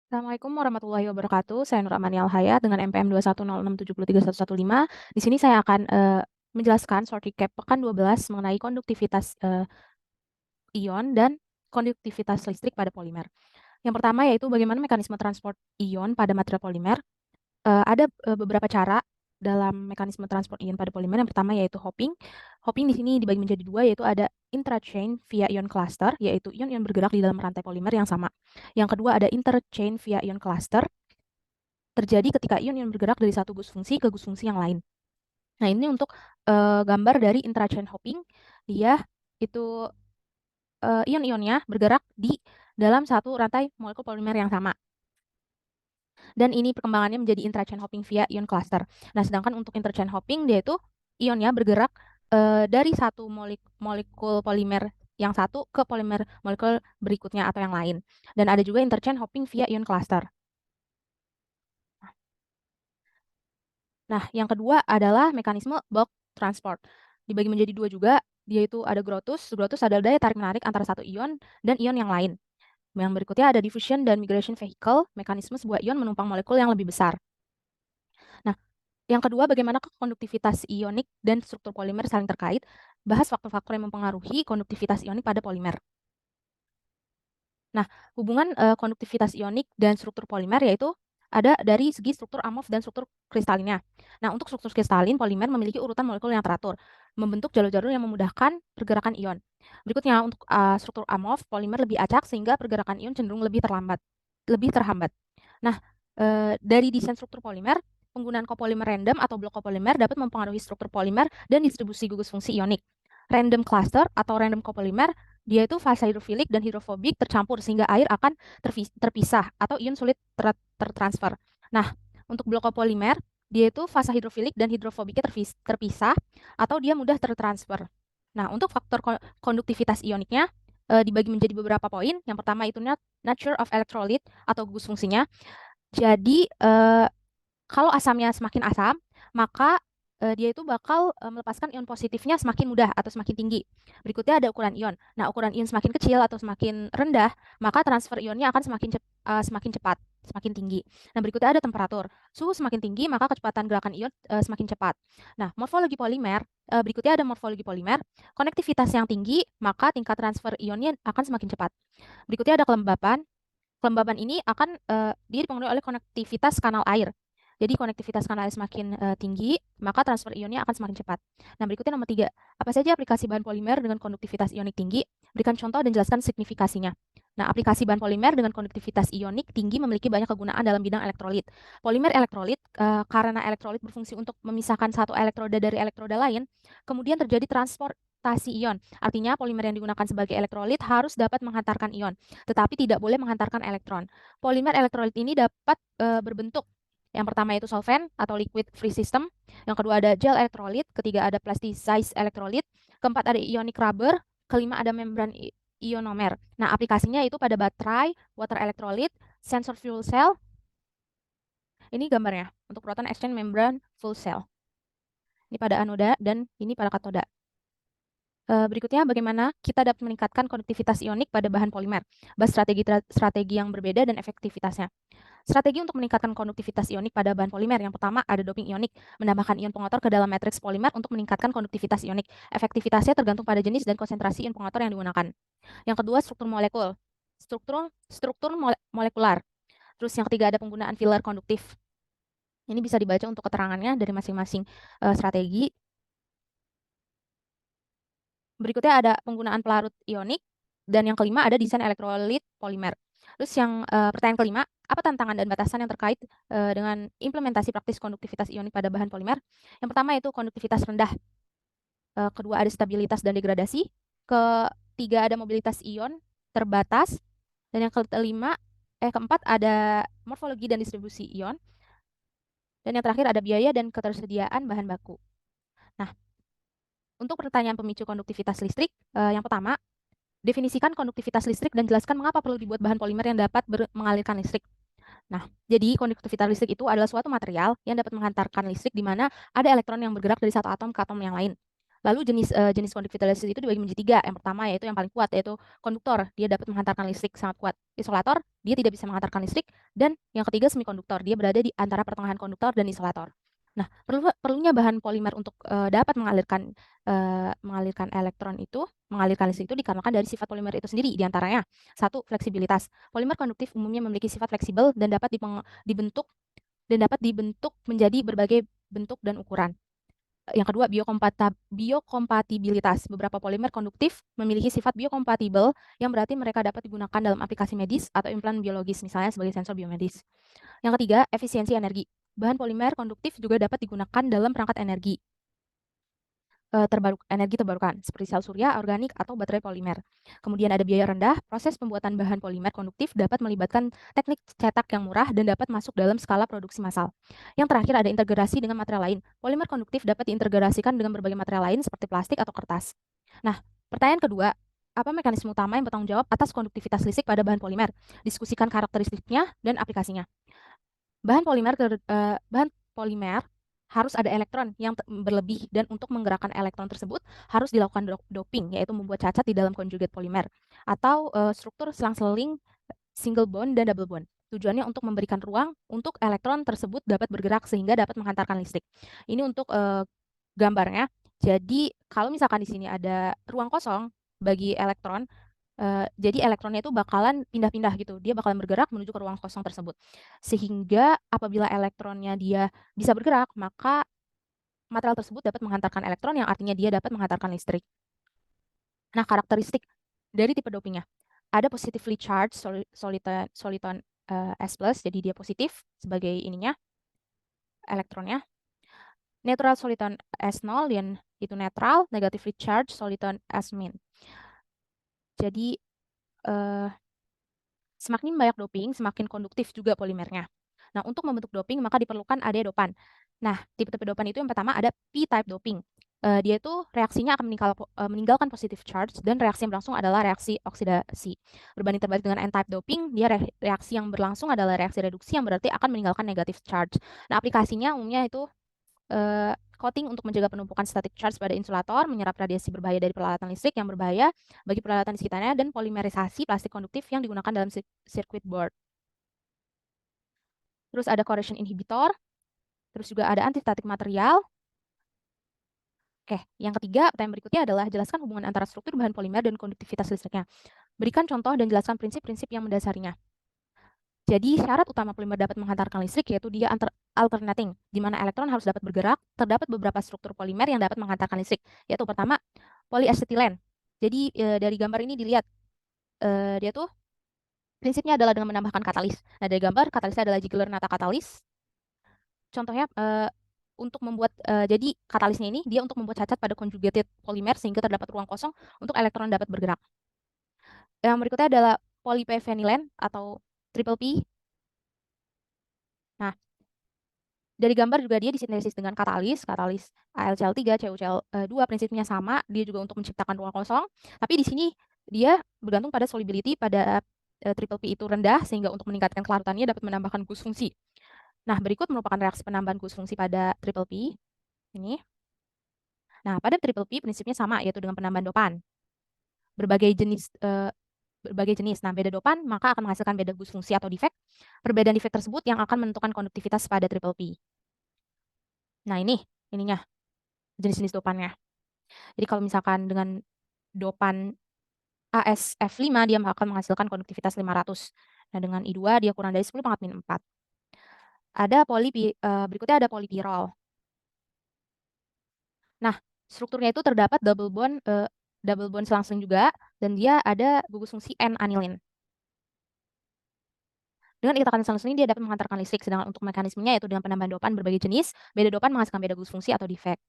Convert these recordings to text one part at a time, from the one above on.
Assalamualaikum warahmatullahi wabarakatuh. Saya Nur Amani Alhayat dengan NPM 21067031115. Di sini saya akan menjelaskan short recap pekan 12 mengenai konduktivitas ion dan konduktivitas listrik pada polimer. Yang pertama yaitu bagaimana mekanisme transport ion pada material polimer. Ada beberapa cara dalam mekanisme transport ion pada polimer. Yang pertama yaitu hopping. Hopping di sini dibagi menjadi dua, yaitu ada intrachain via ion cluster, yaitu ion-ion bergerak di dalam rantai polimer yang sama. Yang kedua ada interchain via ion cluster, terjadi ketika ion-ion bergerak dari satu gus fungsi ke gus fungsi yang lain. Nah, ini untuk gambar dari intrachain hopping. Dia itu ion-ionnya bergerak di dalam satu rantai molekul polimer yang sama. Dan ini perkembangannya menjadi intrachain hopping via ion cluster. Nah, sedangkan untuk interchain hopping dia itu ionnya bergerak dari satu molekul polimer yang satu ke polimer molekul berikutnya atau yang lain. Dan ada juga interchain hopping via ion cluster. Nah, yang kedua adalah mekanisme bulk transport. Dibagi menjadi dua juga, dia itu ada Grotus. Grotus adalah daya tarik menarik antara satu ion dan ion yang lain. Yang berikutnya ada diffusion dan migration vehicle, mekanisme sebuah ion menumpang molekul yang lebih besar. Nah, yang kedua bagaimana konduktivitas ionik dan struktur polimer saling terkait, bahas faktor-faktor yang mempengaruhi konduktivitas ionik pada polimer. Nah, hubungan konduktivitas ionik dan struktur polimer yaitu ada dari segi struktur amorf dan struktur kristalinnya. Nah, untuk struktur kristalin, polimer memiliki urutan molekul yang teratur, membentuk jalur-jalur yang memudahkan pergerakan ion. Berikutnya, untuk struktur amorf, polimer lebih acak sehingga pergerakan ion cenderung lebih terhambat. Nah, dari desain struktur polimer, penggunaan copolymer random atau blok copolymer dapat mempengaruhi struktur polimer dan distribusi gugus fungsi ionik. Random cluster atau random copolymer dia itu fase hidrofilik dan hidrofobik tercampur sehingga air akan terpisah atau ion sulit tertransfer. Nah, untuk blok copolymer, dia itu fase hidrofilik dan hidrofobiknya terpisah atau dia mudah tertransfer. Nah, untuk faktor konduktivitas ioniknya dibagi menjadi beberapa poin. Yang pertama itu nature of electrolyte atau gugus fungsinya. Jadi, kalau asamnya semakin asam, maka dia itu bakal melepaskan ion positifnya semakin mudah atau semakin tinggi. Berikutnya ada ukuran ion. Nah, ukuran ion semakin kecil atau semakin rendah, maka transfer ionnya akan semakin cepat, semakin tinggi. Nah, berikutnya ada temperatur. Suhu semakin tinggi, maka kecepatan gerakan ion semakin cepat. Nah, morfologi polimer, berikutnya ada morfologi polimer. Konektivitas yang tinggi, maka tingkat transfer ionnya akan semakin cepat. Berikutnya ada kelembapan. Kelembaban ini akan dia dipengaruhi oleh konektivitas kanal air. Jadi konektivitas kanal air semakin tinggi, maka transfer ionnya akan semakin cepat. Nah, berikutnya nomor 3. Apa saja aplikasi bahan polimer dengan konduktivitas ionik tinggi? Berikan contoh dan jelaskan signifikasinya. Nah, aplikasi bahan polimer dengan konduktivitas ionik tinggi memiliki banyak kegunaan dalam bidang elektrolit. Polimer elektrolit, karena elektrolit berfungsi untuk memisahkan satu elektroda dari elektroda lain, kemudian terjadi transportasi ion. Artinya, polimer yang digunakan sebagai elektrolit harus dapat menghantarkan ion, tetapi tidak boleh menghantarkan elektron. Polimer elektrolit ini dapat berbentuk yang pertama yaitu solvent atau liquid free system. Yang kedua ada gel elektrolit. Ketiga ada plasticized elektrolit. Keempat ada ionic rubber. Kelima ada membran ionomer. Nah, aplikasinya itu pada baterai, water elektrolit, sensor fuel cell. Ini gambarnya untuk proton exchange membrane fuel cell. Ini pada anoda dan ini pada katoda. Berikutnya, bagaimana kita dapat meningkatkan konduktivitas ionik pada bahan polimer. Bahas strategi yang berbeda dan efektivitasnya. Strategi untuk meningkatkan konduktivitas ionik pada bahan polimer. Yang pertama ada doping ionik, menambahkan ion pengotor ke dalam matriks polimer untuk meningkatkan konduktivitas ionik. Efektivitasnya tergantung pada jenis dan konsentrasi ion pengotor yang digunakan. Yang kedua struktur molekul, struktur molekular. Terus yang ketiga ada penggunaan filler konduktif. Ini bisa dibaca untuk keterangannya dari masing-masing strategi. Berikutnya ada penggunaan pelarut ionik, dan yang kelima ada desain elektrolit polimer. Terus yang pertanyaan kelima, apa tantangan dan batasan yang terkait dengan implementasi praktis konduktivitas ionik pada bahan polimer? Yang pertama yaitu konduktivitas rendah, kedua ada stabilitas dan degradasi, ketiga ada mobilitas ion terbatas, dan yang keempat ada morfologi dan distribusi ion, dan yang terakhir ada biaya dan ketersediaan bahan baku. Nah, untuk pertanyaan pemicu konduktivitas listrik, yang pertama, definisikan konduktivitas listrik dan jelaskan mengapa perlu dibuat bahan polimer yang dapat mengalirkan listrik. Nah, jadi konduktivitas listrik itu adalah suatu material yang dapat menghantarkan listrik di mana ada elektron yang bergerak dari satu atom ke atom yang lain. Lalu jenis konduktivitas itu dibagi menjadi 3. Yang pertama yaitu yang paling kuat, yaitu konduktor, dia dapat menghantarkan listrik sangat kuat. Isolator, dia tidak bisa menghantarkan listrik. Dan yang ketiga semikonduktor, dia berada di antara pertengahan konduktor dan isolator. Nah, perlunya bahan polimer untuk dapat mengalirkan listrik itu dikarenakan dari sifat polimer itu sendiri, diantaranya 1. Fleksibilitas. Polimer konduktif umumnya memiliki sifat fleksibel dan dapat dibentuk menjadi berbagai bentuk dan ukuran. Yang kedua, biokompatibilitas. Beberapa polimer konduktif memiliki sifat biokompatibel yang berarti mereka dapat digunakan dalam aplikasi medis atau implan biologis, misalnya sebagai sensor biomedis. Yang ketiga, efisiensi energi. Bahan polimer konduktif juga dapat digunakan dalam perangkat energi terbarukan, seperti sel surya, organik, atau baterai polimer. Kemudian ada biaya rendah. Proses pembuatan bahan polimer konduktif dapat melibatkan teknik cetak yang murah dan dapat masuk dalam skala produksi massal. Yang terakhir ada integrasi dengan material lain. Polimer konduktif dapat diintegrasikan dengan berbagai material lain seperti plastik atau kertas. Nah, pertanyaan kedua, apa mekanisme utama yang bertanggung jawab atas konduktivitas listrik pada bahan polimer? Diskusikan karakteristiknya dan aplikasinya. Bahan polimer harus ada elektron yang berlebih, dan untuk menggerakkan elektron tersebut harus dilakukan doping, yaitu membuat cacat di dalam konjugat polimer atau struktur selang-seling single bond dan double bond. Tujuannya untuk memberikan ruang untuk elektron tersebut dapat bergerak sehingga dapat menghantarkan listrik. Ini untuk gambarnya. Jadi kalau misalkan di sini ada ruang kosong bagi elektron, jadi elektronnya itu bakalan pindah-pindah gitu, dia bakalan bergerak menuju ke ruang kosong tersebut. Sehingga apabila elektronnya dia bisa bergerak, maka material tersebut dapat menghantarkan elektron yang artinya dia dapat menghantarkan listrik. Nah, karakteristik dari tipe dopingnya. Ada positively charged soliton S+, jadi dia positif sebagai ininya, elektronnya. Neutral soliton S0 yang itu netral, negatively charged soliton S-. Jadi semakin banyak doping, semakin konduktif juga polimernya. Nah, untuk membentuk doping maka diperlukan ada dopan. Nah, tipe-tipe dopan itu yang pertama ada P-type doping. Dia itu reaksinya akan meninggalkan positive charge, dan reaksi yang berlangsung adalah reaksi oksidasi. Berbanding terbalik dengan N-type doping, dia reaksi yang berlangsung adalah reaksi reduksi yang berarti akan meninggalkan negative charge. Nah, aplikasinya umumnya itu coating untuk menjaga penumpukan static charge pada insulator, menyerap radiasi berbahaya dari peralatan listrik yang berbahaya bagi peralatan di sekitarnya, dan polimerisasi plastik konduktif yang digunakan dalam circuit board. Terus ada corrosion inhibitor, terus juga ada antistatik material. Oke, yang ketiga, pertanyaan berikutnya adalah jelaskan hubungan antara struktur bahan polimer dan konduktivitas listriknya. Berikan contoh dan jelaskan prinsip-prinsip yang mendasarinya. Jadi syarat utama polimer dapat menghantarkan listrik yaitu dia alternating, di mana elektron harus dapat bergerak. Terdapat beberapa struktur polimer yang dapat menghantarkan listrik, yaitu pertama polyacetylene. Jadi dari gambar ini dilihat dia tuh prinsipnya adalah dengan menambahkan katalis. Nah, dari gambar katalisnya adalah Ziegler-Natta katalis. Contohnya untuk membuat jadi katalisnya ini dia untuk membuat cacat pada conjugated polimer sehingga terdapat ruang kosong untuk elektron dapat bergerak. Yang berikutnya adalah polyphenylene atau triple P. Nah, dari gambar juga dia disintesis dengan katalis AlCl3, CuCl2, prinsipnya sama, dia juga untuk menciptakan ruang kosong, tapi di sini dia bergantung pada solubility pada triple P itu rendah, sehingga untuk meningkatkan kelarutannya dapat menambahkan gus fungsi. Nah, berikut merupakan reaksi penambahan gus fungsi pada triple P ini. Nah, pada triple P prinsipnya sama, yaitu dengan penambahan dopan. Berbagai jenis. Nah, beda dopan maka akan menghasilkan beda gus fungsi atau defek. Perbedaan defek tersebut yang akan menentukan konduktivitas pada triple P. Nah, ininya jenis-jenis dopannya. Jadi kalau misalkan dengan dopan AsF5 dia akan menghasilkan konduktivitas 500. Nah, dengan I2 dia kurang dari 10⁻⁴. Ada berikutnya ada polypyrrole. Nah, strukturnya itu terdapat double bond selang-seling juga, dan dia ada gugus fungsi N-anilin. Dengan ikatan selang-seling dia dapat menghantarkan listrik, sedangkan untuk mekanismenya yaitu dengan penambahan dopan berbagai jenis, beda dopan menghasilkan beda gugus fungsi atau defek.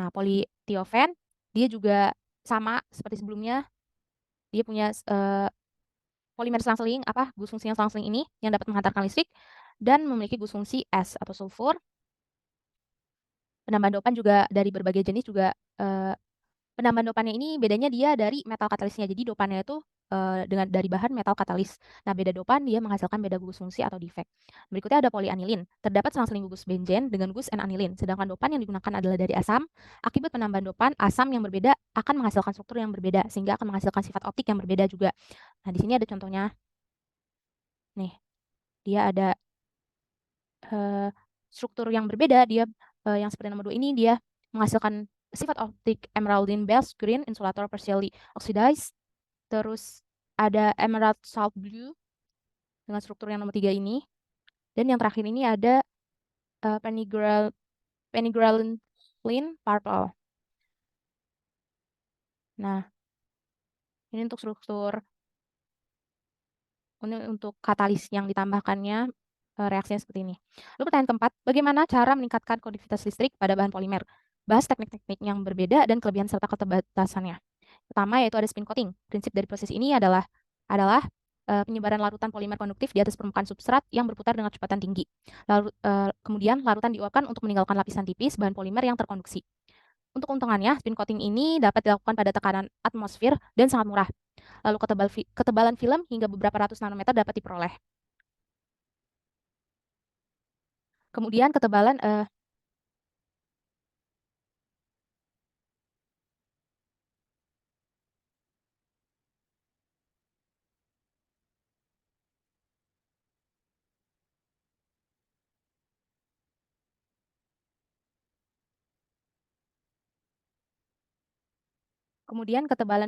Nah, polythiophene dia juga sama seperti sebelumnya. Dia punya polimer selang-seling, gugus fungsi yang selang-seling ini yang dapat menghantarkan listrik dan memiliki gugus fungsi S atau sulfur. Penambahan dopan juga dari berbagai jenis juga Penambahan dopannya ini bedanya dia dari metal katalisnya. Jadi dopannya itu, dari bahan metal katalis. Nah, beda dopan dia menghasilkan beda gugus fungsi atau defek. Berikutnya ada polianilin. Terdapat selang-seling gugus benzen dengan gugus N-anilin. Sedangkan dopan yang digunakan adalah dari asam. Akibat penambahan dopan, asam yang berbeda akan menghasilkan struktur yang berbeda sehingga akan menghasilkan sifat optik yang berbeda juga. Nah, di sini ada contohnya. Nih, dia ada eee, struktur yang berbeda, dia, yang seperti nomor 2 ini dia menghasilkan sifat optik emeraldine beige green insulator partially oxidized, terus ada emerald salt blue dengan struktur yang nomor 3 ini, dan yang terakhir ini ada, pennygrelin purple. Nah, ini untuk katalis yang ditambahkannya, reaksinya seperti ini. Lalu pertanyaan keempat, bagaimana cara meningkatkan konduktivitas listrik pada bahan polimer? Bahas teknik-teknik yang berbeda dan kelebihan serta keterbatasannya. Pertama yaitu ada spin coating. Prinsip dari proses ini adalah penyebaran larutan polimer konduktif di atas permukaan substrat yang berputar dengan kecepatan tinggi. Lalu, kemudian larutan diuapkan untuk meninggalkan lapisan tipis bahan polimer yang terkonduksi. Untuk keuntungannya, spin coating ini dapat dilakukan pada tekanan atmosfer dan sangat murah. Lalu ketebalan film hingga beberapa ratus nanometer dapat diperoleh. Kemudian ketebalan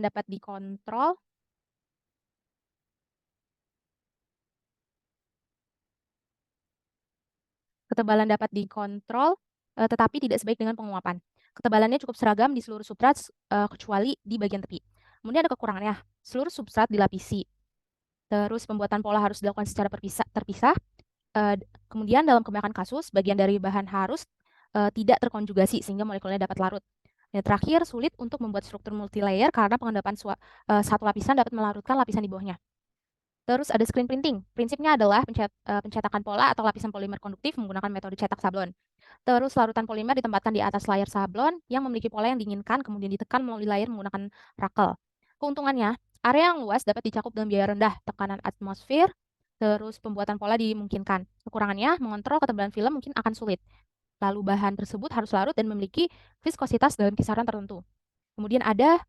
dapat dikontrol. Ketebalan dapat dikontrol, tetapi tidak sebaik dengan penguapan. Ketebalannya cukup seragam di seluruh substrat, kecuali di bagian tepi. Kemudian ada kekurangannya, seluruh substrat dilapisi. Terus pembuatan pola harus dilakukan secara terpisah. Kemudian dalam kebanyakan kasus, bagian dari bahan harus tidak terkonjugasi sehingga molekulnya dapat larut. Dan terakhir, sulit untuk membuat struktur multilayer karena pengendapan satu lapisan dapat melarutkan lapisan di bawahnya. Terus ada screen printing. Prinsipnya adalah pencetakan pola atau lapisan polimer konduktif menggunakan metode cetak sablon. Terus larutan polimer ditempatkan di atas layar sablon yang memiliki pola yang diinginkan, kemudian ditekan melalui layar menggunakan rakel. Keuntungannya, area yang luas dapat dicakup dengan biaya rendah, tekanan atmosfer, terus pembuatan pola dimungkinkan. Kekurangannya, mengontrol ketebalan film mungkin akan sulit. Lalu bahan tersebut harus larut dan memiliki viskositas dalam kisaran tertentu. Kemudian ada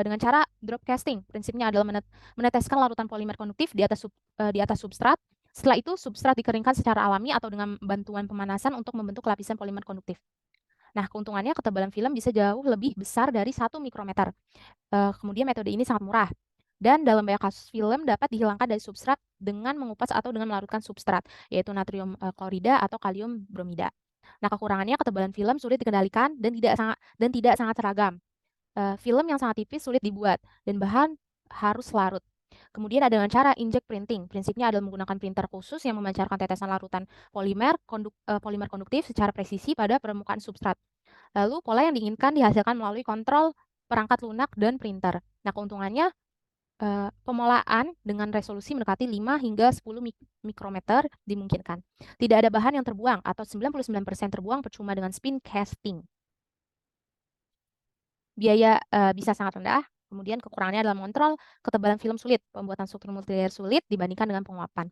dengan cara drop casting. Prinsipnya adalah meneteskan larutan polimer konduktif di atas substrat. Setelah itu, substrat dikeringkan secara alami atau dengan bantuan pemanasan untuk membentuk lapisan polimer konduktif. Nah, keuntungannya ketebalan film bisa jauh lebih besar dari 1 mikrometer. Kemudian metode ini sangat murah. Dan dalam banyak kasus film dapat dihilangkan dari substrat dengan mengupas atau dengan melarutkan substrat, yaitu natrium klorida atau kalium bromida. Nah, kekurangannya ketebalan film sulit dikendalikan dan tidak sangat seragam. Film yang sangat tipis sulit dibuat dan bahan harus larut. Kemudian ada dengan cara inkjet printing. Prinsipnya adalah menggunakan printer khusus yang memancarkan tetesan larutan polimer konduktif secara presisi pada permukaan substrat. Lalu pola yang diinginkan dihasilkan melalui kontrol perangkat lunak dan printer. Nah, keuntungannya pemolaan dengan resolusi mendekati 5 hingga 10 mikrometer dimungkinkan. Tidak ada bahan yang terbuang atau 99% terbuang percuma dengan spin casting. Biaya, bisa sangat rendah, kemudian kekurangannya adalah mengontrol ketebalan film sulit, pembuatan struktur multilayer sulit dibandingkan dengan penguapan.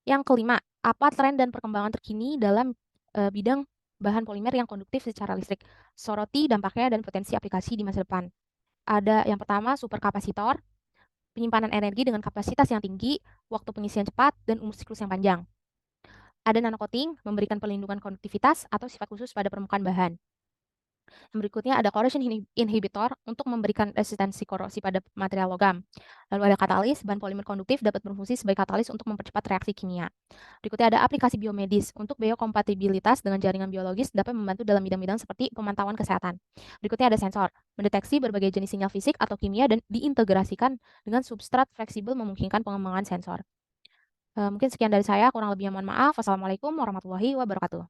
Yang kelima, apa tren dan perkembangan terkini dalam, bidang bahan polimer yang konduktif secara listrik? Soroti dampaknya dan potensi aplikasi di masa depan. Ada yang pertama superkapasitor, penyimpanan energi dengan kapasitas yang tinggi, waktu pengisian cepat, dan umur siklus yang panjang. Ada nanocoating, memberikan perlindungan konduktivitas atau sifat khusus pada permukaan bahan. Yang berikutnya ada corrosion inhibitor untuk memberikan resistensi korosi pada material logam. Lalu ada katalis, bahan polimer konduktif dapat berfungsi sebagai katalis untuk mempercepat reaksi kimia. Berikutnya ada aplikasi biomedis. Untuk biokompatibilitas dengan jaringan biologis dapat membantu dalam bidang-bidang seperti pemantauan kesehatan. Berikutnya ada sensor, mendeteksi berbagai jenis sinyal fisik atau kimia dan diintegrasikan dengan substrat fleksibel memungkinkan pengembangan sensor. Mungkin sekian dari saya, kurang lebihnya mohon maaf. Wassalamualaikum warahmatullahi wabarakatuh.